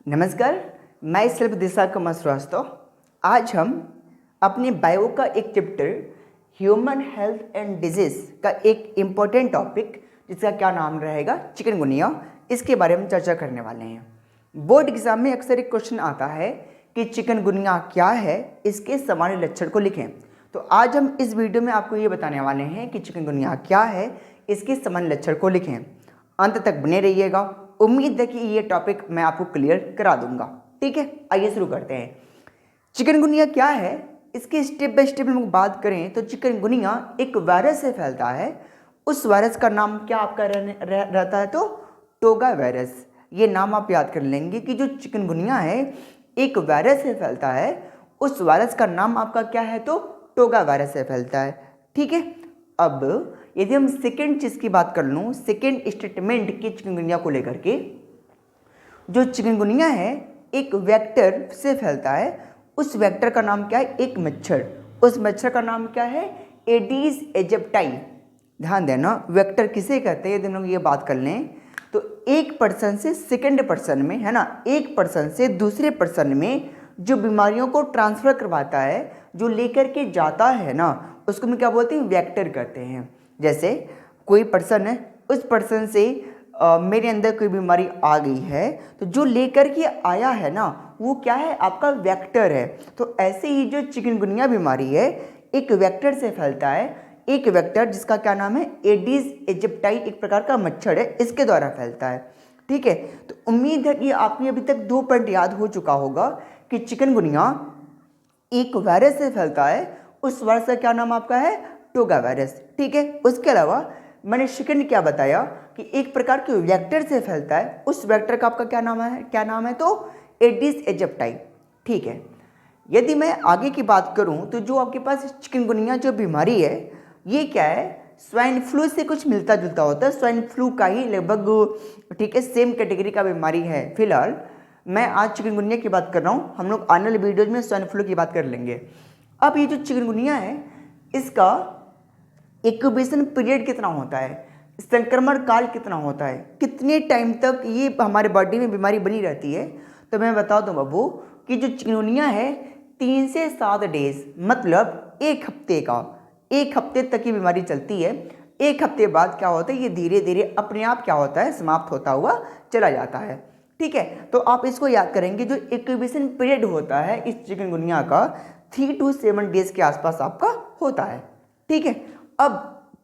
नमस्कार, मैं सिर्फ दिशा कुमार श्रीवास्तव। आज हम अपने बायो का एक chapter human health and disease का एक इम्पोर्टेंट टॉपिक जिसका क्या नाम रहेगा चिकनगुनिया, इसके बारे में चर्चा करने वाले हैं। बोर्ड एग्जाम में अक्सर एक क्वेश्चन आता है कि चिकनगुनिया क्या है, इसके सामान्य लक्षण को लिखें। तो आज हम इस वीडियो में आपको ये बताने वाले हैं कि चिकनगुनिया क्या है, इसके सामान्य लक्षण को लिखें। अंत तक बने रहिएगा, उम्मीद है कि ये टॉपिक मैं आपको क्लियर करा दूंगा। ठीक है, आइए शुरू करते हैं। चिकनगुनिया क्या है, इसके स्टेप बाय स्टेप हम बात करें तो चिकनगुनिया एक वायरस से फैलता है। उस वायरस का नाम क्या आपका रहता है तो टोगा वायरस। ये नाम आप याद कर लेंगे कि जो चिकनगुनिया है एक वायरस से फैलता है। उस वायरस का नाम आपका क्या है तो टोगा वायरस से फैलता है। ठीक है, अब यदि हम सेकेंड चीज़ की बात कर लूँ, सेकेंड स्टेटमेंट की चिकनगुनिया को लेकर के, जो चिकनगुनिया है एक वेक्टर से फैलता है। उस वेक्टर का नाम क्या है, एक मच्छर। उस मच्छर का नाम क्या है, एडीज एजिप्टाई। ध्यान देना, वेक्टर किसे कहते हैं यदि हम लोग ये बात कर लें तो एक पर्सन से सेकेंड पर्सन में, है ना, एक पर्सन से दूसरे पर्सन में जो बीमारियों को ट्रांसफ़र करवाता है, जो लेकर के जाता है ना, उसको हम क्या बोलते हैं, वेक्टर कहते हैं। जैसे कोई पर्सन है, उस पर्सन से मेरे अंदर कोई बीमारी आ गई है तो जो लेकर के आया है ना वो क्या है, आपका वेक्टर है। तो ऐसे ही जो चिकनगुनिया बीमारी है एक वेक्टर से फैलता है। एक वेक्टर जिसका क्या नाम है, एडीज एजिप्टाई, एक प्रकार का मच्छर है, इसके द्वारा फैलता है। ठीक है, तो उम्मीद है कि आपने अभी तक 2 पॉइंट याद हो चुका होगा कि चिकनगुनिया एक वायरस से फैलता है। उस वायरस का क्या नाम आपका है, टोगा वायरस। ठीक है, उसके अलावा मैंने सेकंड क्या बताया कि एक प्रकार के वेक्टर से फैलता है। उस वेक्टर का आपका क्या नाम है तो एडिस एजिप्टाई। ठीक है, यदि मैं आगे की बात करूं तो जो आपके पास चिकनगुनिया जो बीमारी है ये क्या है, स्वाइन फ्लू से कुछ मिलता जुलता होता है। स्वाइन फ्लू का ही लगभग, ठीक है, सेम कैटेगरी का बीमारी है। फिलहाल मैं आज चिकनगुनिया की बात कर रहा हूँ, हम लोग आने वाले वीडियोज में स्वाइन फ्लू की बात कर लेंगे। अब ये जो चिकनगुनिया है इसका इंक्यूबेशन पीरियड कितना होता है, संक्रमण काल कितना होता है, कितने टाइम तक ये हमारे बॉडी में बीमारी बनी रहती है। तो मैं बता दूं बाबू कि जो चिकनगुनिया है 3 से 7 डेज, मतलब एक हफ्ते तक ये बीमारी चलती है। एक हफ्ते बाद क्या होता है, ये धीरे धीरे अपने आप क्या होता है, समाप्त होता हुआ चला जाता है। ठीक है, तो आप इसको याद करेंगे, जो इंक्यूबेशन पीरियड होता है इस चिकनगुनिया का 3 to 7 डेज के आसपास आपका होता है। ठीक है, अब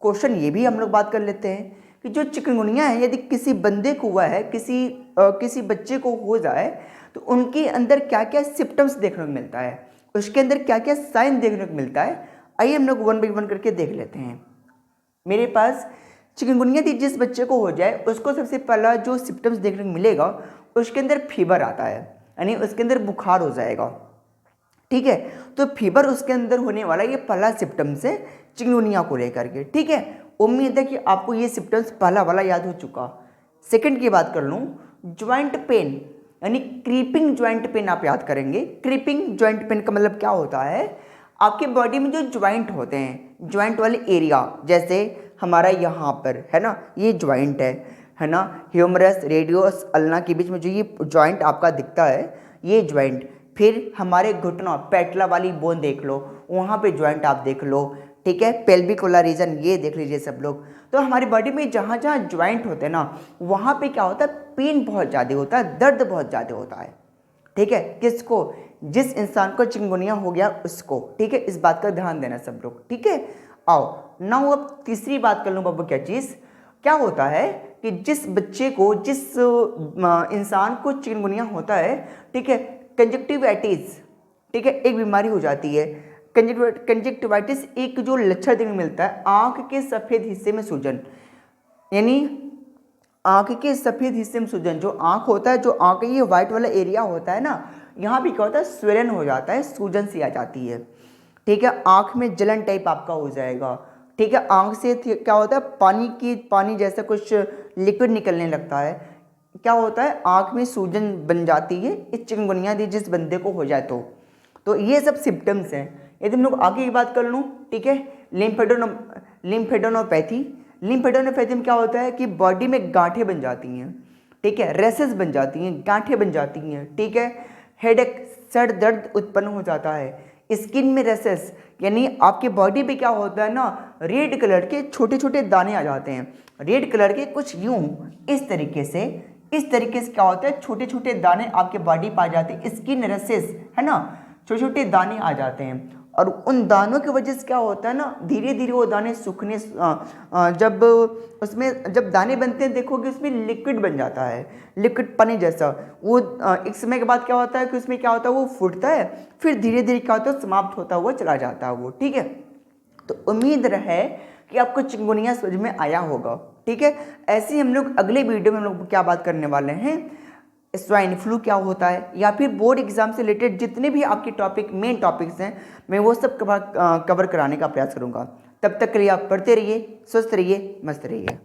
क्वेश्चन ये भी हम लोग बात कर लेते हैं कि जो चिकनगुनिया है यदि किसी बंदे को हुआ है, किसी बच्चे को हो जाए तो उनके अंदर क्या क्या सिम्टम्स देखने को मिलता है, उसके अंदर क्या क्या साइन देखने को मिलता है। आइए हम लोग 1 by 1 करके देख लेते हैं। मेरे पास चिकनगुनिया थी, जिस बच्चे को हो जाए उसको सबसे पहला जो सिम्टम्स देखने को मिलेगा उसके अंदर फीवर आता है, यानी उसके अंदर बुखार हो जाएगा। ठीक है, तो फीवर उसके अंदर होने वाला ये पहला सिम्टम्स है चिकनगुनिया को लेकर के। ठीक है, उम्मीद है कि आपको ये सिम्टम्स पहला वाला याद हो चुका। सेकंड की बात कर लूँ, ज्वाइंट पेन यानी क्रीपिंग ज्वाइंट पेन आप याद करेंगे। क्रीपिंग ज्वाइंट पेन का मतलब क्या होता है, आपके बॉडी में जो ज्वाइंट होते हैं, ज्वाइंट वाले एरिया, जैसे हमारा यहाँ पर है ना, ये ज्वाइंट है ना, ह्यूमरस रेडियस अल्ना के बीच में जो ये ज्वाइंट आपका दिखता है, ये ज्वाइंट। फिर हमारे घुटना पेटला वाली बोन देख लो, वहाँ पे ज्वाइंट आप देख लो। ठीक है, पेल्विक वाला रीजन ये देख लीजिए सब लोग। तो हमारी बॉडी में जहाँ जहाँ ज्वाइंट होते हैं ना, वहाँ पे क्या होता है, पेन बहुत ज़्यादा होता है, दर्द बहुत ज़्यादा होता है। ठीक है, किसको, जिस इंसान को चिकनगुनिया हो गया उसको। ठीक है, इस बात का ध्यान देना सब लोग। ठीक है, आओ नाउ अब तीसरी बात कर लूँ बाबू, क्या चीज़ क्या होता है कि जिस बच्चे को, जिस इंसान को चिकनगुनिया होता है, ठीक है, कंजक्टिवाइटिस, ठीक है, एक बीमारी हो जाती है। कंजक्टिवाइटिस एक जो लक्षण देखने को मिलता है, आंख के सफ़ेद हिस्से में सूजन, यानी आंख के सफ़ेद हिस्से में सूजन। जो आंख होता है, जो आंख ये व्हाइट वाला एरिया होता है ना, यहाँ भी क्या होता है, स्वेलन हो जाता है, सूजन सी आ जाती है। ठीक है, आंख में जलन टाइप आपका हो जाएगा। ठीक है, आंख से क्या होता है, पानी जैसा कुछ लिक्विड निकलने लगता है। क्या होता है, आंख में सूजन बन जाती है इस चिकनगुनिया जिस बंदे को हो जाए तो ये सब सिम्टम्स हैं। यदि हम लोग आगे की बात कर लूँ, ठीक है, लिम्फेडेनोपैथी में क्या होता है कि बॉडी में गांठें बन जाती हैं। ठीक है, रेसेस बन जाती हैं, गांठें बन जाती हैं, ठीक है, हेडेक, सर दर्द उत्पन्न हो जाता है, स्किन में रेसेस, यानी आपके बॉडी पे क्या होता है ना, रेड कलर के छोटे छोटे दाने आ जाते हैं, रेड कलर के कुछ यूं इस तरीके से क्या होता है, छोटे छोटे दाने आपके बॉडी पे आ जाते हैं, स्किन रेसेस है ना, छोटे छोटे दाने आ जाते हैं। और उन दानों की वजह से क्या होता है ना, धीरे धीरे वो दाने सूखने, जब उसमें जब दाने बनते हैं देखोगे उसमें लिक्विड बन जाता है, लिक्विड पानी जैसा, वो एक समय के बाद क्या होता है कि उसमें क्या होता है, वो फूटता है, फिर धीरे धीरे क्या होता है, समाप्त होता हुआ चला जाता है वो, ठीक है। तो उम्मीद है कि आपको चिकनगुनिया समझ में आया होगा, ठीक है। ऐसे ही हम लोग अगले वीडियो में हम लोग क्या बात करने वाले हैं, स्वाइन फ्लू क्या होता है, या फिर बोर्ड एग्जाम से रिलेटेड जितने भी आपके टॉपिक, मेन टॉपिक्स हैं, मैं वो सब कवर कराने का प्रयास करूंगा। तब तक के लिए आप पढ़ते रहिए, स्वस्थ रहिए, मस्त रहिए।